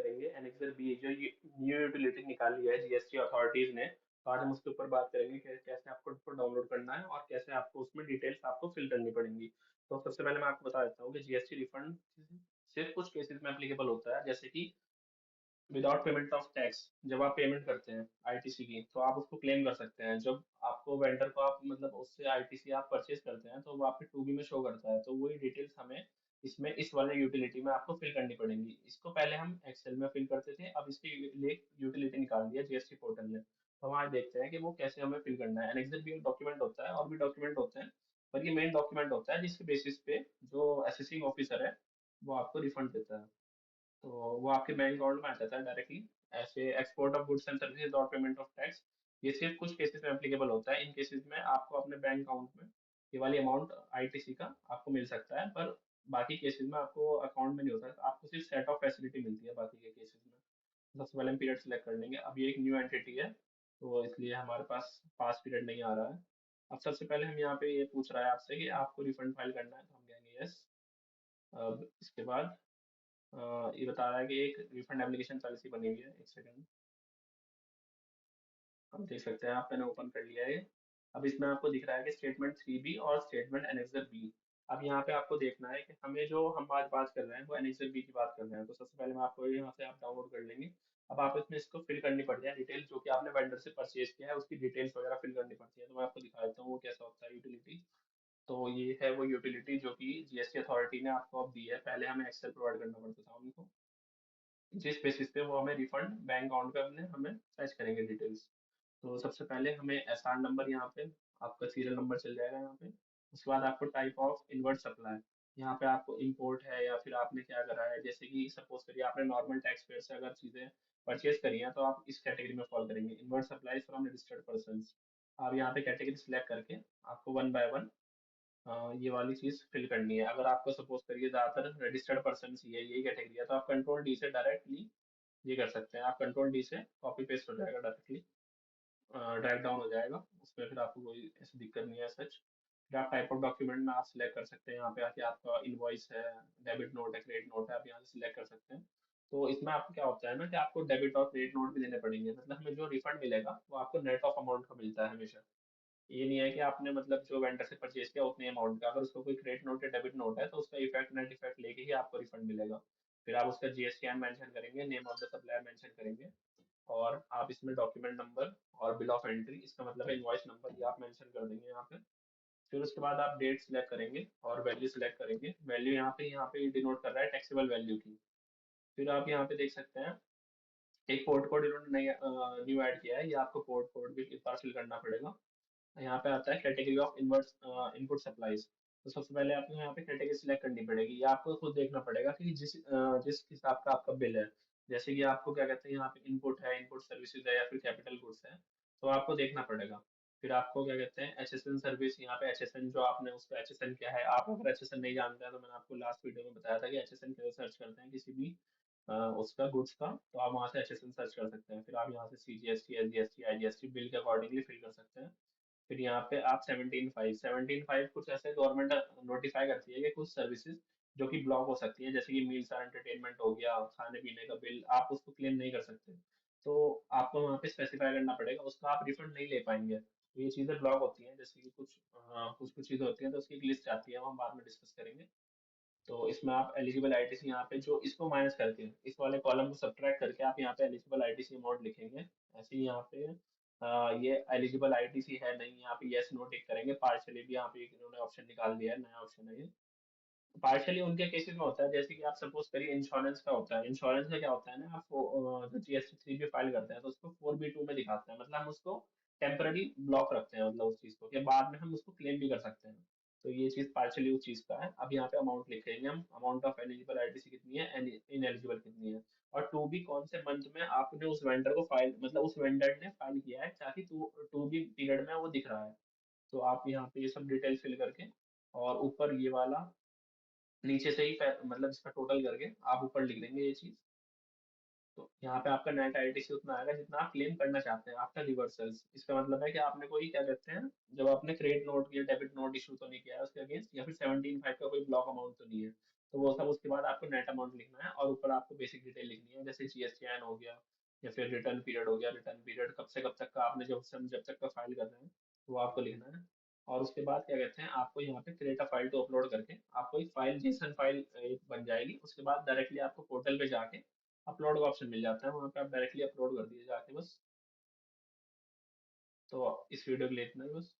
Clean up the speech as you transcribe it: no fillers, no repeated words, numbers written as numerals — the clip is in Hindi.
करेंगे एनेक्सर बी, जो ये न्यू यूटिलिटी निकाली है जीएसटी अथॉरिटीज ने। तो आज हम उसके ऊपर बात करेंगे कि कैसे आपको उसको डाउनलोड करना है और कैसे आपको उसमें डिटेल्स आपको फिल करनी पड़ेंगी। तो सबसे पहले मैं आपको बता देता हूँ कि जीएसटी रिफंड सिर्फ कुछ केसेस में एप्लीकेबल होता है, जैसे कि विदाउट पेमेंट ऑफ टैक्स। जब आप पेमेंट करते हैं आईटीसी की, तो आप उसको क्लेम कर सकते हैं। जब आपको वेंडर को आप मतलब उससे आईटीसी आप परचेज करते हैं, तो वो आपके टू बी में शो करता है, तो वही डिटेल्स हमें इसमें इस वाले यूटिलिटी में आपको फिल करनी पड़ेंगी। इसको पहले हम एक्सेल में फिल करते थे, अब इसके लिए यूटिलिटी निकाल दिया जीएसटी पोर्टल ने। तो हम आज देखते हैं कि वो कैसे हमें फिल करना है। एनेक्सर भी एक डॉक्यूमेंट होता है, और भी डॉक्यूमेंट होते हैं, पर ये मेन डॉक्यूमेंट होता है जिसके बेसिस पे जो असेसिंग ऑफिसर है वो आपको रिफंड देता है। तो वो आपके बैंक अकाउंट में आ जाता है डायरेक्टली। ऐसे export of goods and services और पेमेंट ऑफ टैक्स, ये सिर्फ कुछ केसेस में एप्लीकेबल होता है। इन केसेस में आपको अपने बैंक अकाउंट में ये वाली अमाउंट आईटीसी का आपको मिल सकता है, पर बाकी केसेस में आपको अकाउंट में नहीं होता है, आपको सिर्फ सेट ऑफ फैसिलिटी मिलती है बाकी के केसेस में। सबसे पहले हम पीरियड सेलेक्ट कर लेंगे। अब ये एक न्यू एंटिटी है, तो इसलिए हमारे पास पास पीरियड नहीं आ रहा है। अब सबसे पहले हम यहाँ पे ये पूछ रहा है आपसे कि आपको रिफंड फाइल करना है, तो हम कहेंगे यस। अब इसके बाद ये बता रहा है कि एक रिफंड एप्लीकेशन पॉलिसी बनी हुई है। एक सेकंड, हम देख सकते हैं, आपने ओपन कर लिया है। अब इसमें आपको दिख रहा है कि स्टेटमेंट 3B और स्टेटमेंट एनेक्सर बी। अब यहाँ पे आपको देखना है कि हमें जो हम आज बात कर रहे हैं वो एनेक्सर बी की बात कर रहे हैं। तो सबसे पहले मैं आपको यहाँ से आप डाउनलोड कर लेंगे। अब आप इसमें इसको फिल करनी पड़ती है डिटेल, जो कि आपने वेंडर से परचेज किया है उसकी डिटेल्स वगैरह फिल करनी पड़ती है। तो मैं आपको दिखा देता हूँ वो कैसा होता है यूटिलिटी। तो ये है वो यूटिलिटी जो कि जीएसटी अथॉरिटी ने आपको अब दी है। पहले हमें एक्सेल प्रोवाइड करना पड़ता था उनको, जिस बेसिस पे वो हमें रिफंड बैंक अकाउंट पे अपने हमें फैच करेंगे डिटेल्स। तो सबसे पहले हमें एसआर नंबर, यहाँ पे आपका सीरियल नंबर चल जाएगा यहाँ पे। उसके बाद आपको टाइप ऑफ इनवर्ट सप्लाई, यहाँ पे आपको इंपोर्ट है या फिर आपने क्या करा है। जैसे कि सपोज करिए आपने नॉर्मल टैक्स पेयर से अगर चीजें परचेज करी हैं, तो आप इस कैटेगरी में फॉल करेंगे, inward supply from registered person. आप यहाँ पे कैटेगरी सिलेक्ट करके आपको वन बाय वन ये वाली चीज फिल करनी है। अगर आपको सपोज करिए ज्यादातर रजिस्टर्ड पर्सन ही है, यही कैटेगरी है, तो आप कंट्रोल डी से डायरेक्टली ये कर सकते हैं। आप कंट्रोल डी से कॉपी पेस्ट हो जाएगा डायरेक्टली, ड्रैग डाउन हो जाएगा उसमें, फिर आपको कोई ऐसी दिक्कत नहीं है सच। फिर आप टाइप ऑफ डॉक्यूमेंट में आप सिलेक्ट कर सकते हैं, यहाँ पे आके आपका इनवॉइस है, डेबिट नोट है, क्रेडिट नोट है, आप यहाँ से सिलेक्ट कर सकते हैं। तो इसमें आपको क्या होता है ना कि आपको डेबिट और क्रेडिट नोट भी देने पड़ेंगे, मतलब हमें जो रिफंड मिलेगा वो आपको नेट ऑफ अमाउंट का मिलता है हमेशा। ये नहीं है कि आपने मतलब जो वेंडर से परचेज किया उतने अमाउंट का, अगर उसको कोई क्रेडिट नोट या डेबिट नोट है तो उसका इफेक्ट नेट इफेक्ट लेके ही आपको रिफंड मिलेगा। फिर आप उसका जीएसटी मेंशन करेंगे, name of the supplier mention करेंगे, और आप इसमें डॉक्यूमेंट नंबर और बिल ऑफ एंट्री, इसका मतलब है इनवॉइस नंबर, ये आप मेंशन कर देंगे यहाँ पे। फिर उसके बाद आप डेट सिलेक्ट करेंगे और वैल्यू सिलेक्ट करेंगे। वैल्यू यहाँ पे डिनोट कर रहा है टैक्सेबल वैल्यू की। फिर आप यहाँ पे देख सकते हैं एक पोर्ट कोड इन्होंने नया न्यू ऐड किया है, ये आपको पोर्ट कोड भी इस बार फिल करना पड़ेगा। यहाँ पे आता है category of invert input supplies. तो सबसे पहले आपको यहाँ पे कैटेगरी सिलेक्ट करनी पड़ेगी, या आपको खुद देखना पड़ेगा कि जिस हिसाब का आपका बिल है। जैसे कि आपको क्या कहते हैं, यहाँ पे इनपुट है, इनपुट सर्विसेज है, या फिर कैपिटल गुड्स है, तो आपको देखना पड़ेगा। फिर आपको क्या कहते हैं एचएसएन सर्विस, यहाँ पे एचएसएन जो आपने उसका एचएसएन क्या है, आप अगर एचएसएन नहीं जानते हैं तो मैंने आपको लास्ट वीडियो में बताया था कि एचएसएन कैसे सर्च करते हैं किसी भी उसका गुड्स का, तो आप वहाँ से एचएसएन सर्च कर सकते हैं। फिर आप यहाँ से सीजीएसटी, एसजीएसटी, आईजीएसटी बिल के अकॉर्डिंगली फिल कर सकते हैं। फिर यहाँ पे आप 17.5 कुछ ऐसे गवर्नमेंट नोटिफाई करती है कि कुछ सर्विसेज जो कि ब्लॉक हो सकती है, जैसे कि मील्स और एंटरटेनमेंट हो गया, खाने पीने का बिल, आप उसको क्लेम नहीं कर सकते। तो आपको वहाँ पे स्पेसिफाई करना पड़ेगा, उसका आप रिफंड नहीं ले पाएंगे। तो ये चीजें ब्लॉक होती हैं, जैसे कि कुछ कुछ कुछ चीजें होती हैं, तो उसकी एक लिस्ट आती है, वो हम बाद में डिस्कस करेंगे। तो इसमें आप एलिजिबल आईटीसी यहाँ पे जो इसको माइनस करके, इस वाले कॉलम को सब्ट्रैक्ट करके आप यहाँ पे एलिजिबल आईटीसी अमाउंट लिखेंगे। ऐसे ही यहाँ पे ये एलिजिबल आईटीसी है नहीं, यहाँ पे यस नो टिक करेंगे। पार्शियली भी यहाँ पे इन्होंने ऑप्शन निकाल दिया है, नया ऑप्शन है ये। पार्शियली उनके केसेस में होता है, जैसे कि आप सपोज करिए इंश्योरेंस का होता है। इंश्योरेंस का क्या होता है ना, आप जो जीएसटी 3 फाइल करते हैं तो उसको 4B2 में दिखाते हैं, मतलब हम उसको टेम्पररी ब्लॉक रखते हैं, मतलब उस चीज को, कि बाद में हम उसको क्लेम भी कर सकते हैं। तो ये चीज पार्शियली उस चीज का है। अब यहाँ पे अमाउंट लिखेंगे हम, अमाउंट ऑफ एलिजिबल आईटीसी कितनी है, इन एलिजिबल कितनी है, और टू बी कौन से मंथ में आपने उस वेंडर को फाइल, मतलब उस वेंडर ने फाइल किया है, ताकि टू बी पीरियड में वो दिख रहा है। तो आप यहाँ पे ये सब डिटेल फिल करके, और ऊपर ये वाला नीचे से ही मतलब इसका टोटल करके आप ऊपर लिख देंगे ये चीज। तो यहाँ पे आपका नेट आईटीसी उतना आएगा जितना आप क्लेम करना चाहते हैं आफ्टर रिवर्सल्स। इसका मतलब है कि आपने कोई क्या कहते हैं, जब आपने क्रेडिट नोट या डेबिट नोट इशू तो नहीं किया है उसके अगेंस्ट, या फिर 17.5 का कोई ब्लॉक अमाउंट तो नहीं है। तो वो सब उसके बाद आपको नेट अमाउंट लिखना है और ऊपर आपको बेसिक डिटेल लिखनी है, जैसे जीएसटीआईएन हो गया या फिर रिटर्न पीरियड हो गया, रिटर्न पीरियड कब से कब तक का आपने जब तक का फाइल कर रहे हैं वो आपको लिखना है। और उसके बाद क्या कहते हैं, आपको यहाँ पे create a file to upload करके आपको एक फाइल जेसन फाइल एक बन जाएगी। उसके बाद डायरेक्टली आपको पोर्टल पे जाके अपलोड का ऑप्शन मिल जाता है, वहाँ पे आप डायरेक्टली अपलोड कर दिए जाके बस। तो इस वीडियो के लिए इतना ही बस।